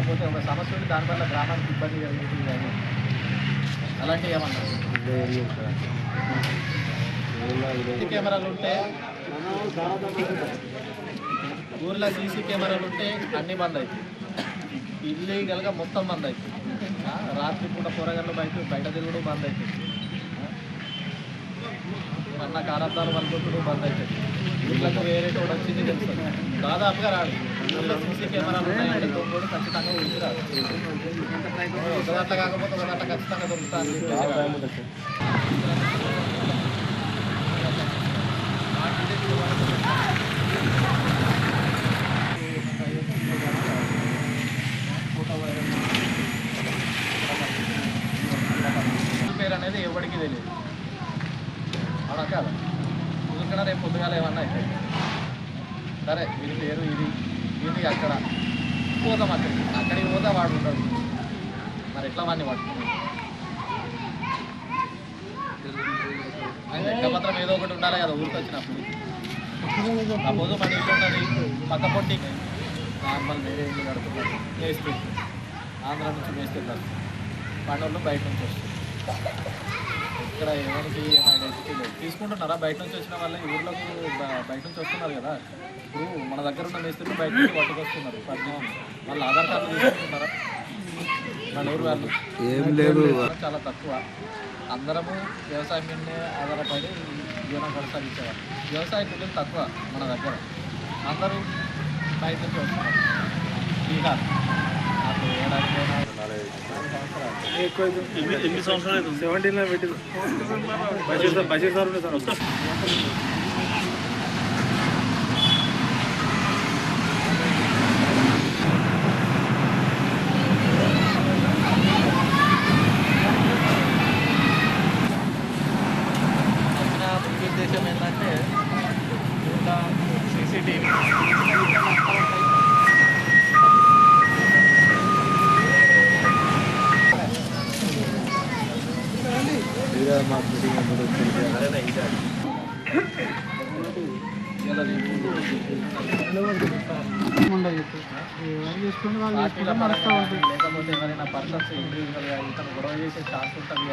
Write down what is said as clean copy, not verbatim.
లేకపోతే ఒక సమస్య ఉండి దానివల్ల గ్రామానికి ఇబ్బంది కలిగింది కానీ అలాంటివి ఏమన్నా సీసీ కెమెరాలు ఉంటే ఊర్లో సీసీ కెమెరాలు ఉంటే అన్ని బంద్ అవుతాయి, ఇల్లీగల్గా మొత్తం బంద్ అవుతుంది. రాత్రి పూట కూరగాయలు బయట తిరుగుడు బంద్ అవుతుంది, అన్న కారాబ్దాలు వల్గొట్టుడు బంద్ అవుతుంది. ఊళ్ళకు వేరే కూడా వచ్చింది తెలుస్తుంది, దాదాపుగా రాడు. ఊళ్ళో సీసీ కెమెరాలు ఉన్నాయంటే దొంగడు ఖచ్చితంగా ఊరికి రాడు. ఒక గంట కాకపోతే ఒక గంట ఖచ్చితంగా దొరుకుతాను. పేరు అనేది ఎవరికి తెలియదు, అవునా కాదు? ఎందుకన్నా రేపు పొద్దుగాల ఏమన్నా అయితే సరే వీరి పేరు ఇది అక్కడ పోతాం, అక్కడికి పోతే వాడు ఉంటాడు, మరి ఎట్లా వాడిని పట్టుకున్నాడు? లెక్కపత్రం ఏదో ఒకటి ఉండాలి కదా ఊరికి వచ్చినప్పుడు. సపోజ్ మన ఇల్లు ఉన్నది పక్క పొట్టి నార్మల్ వేరే ఇల్లు కడుతున్నారు, మేస్త్రి ఆంధ్ర నుంచి మేస్తున్నారు, పండుగలు బయట నుంచి వస్తుంది. ఇక్కడ ఎవరికి ఏమైనా తీసుకుంటున్నారా? బయట నుంచి వచ్చిన వాళ్ళ ఊర్లోకి బయట నుంచి వస్తున్నారు కదా. ఇప్పుడు మన దగ్గర ఉన్న మేస్త్రులు బయట నుంచి పట్టుకొస్తున్నారు, వాళ్ళు ఆధార్ కార్డు తీసుకుంటున్నారా? మన ఊరు వాళ్ళు ఏం లేదు, చాలా తక్కువ. అందరము వ్యవసాయం మీదనే ఆధారపడి జీవనం కొనసాగించేవారు. వ్యవసాయ కూలీలు తక్కువ మన దగ్గర, అందరూ బయట నుంచి వస్తున్నారు. బీహార్ ఎన్ని సంవత్సరాలు 17లో పెట్టింది బషీర్ సార్ ఉండే సార్. ఉద్దేశం ఏంటంటే ఇంకా సీసీటీవీ లేకపోతే ఎవరైనా పర్సన్స్ ఇండివిజువల్గా ఇతను గొడవ చేసే ఛాన్స్ ఉంటుంది.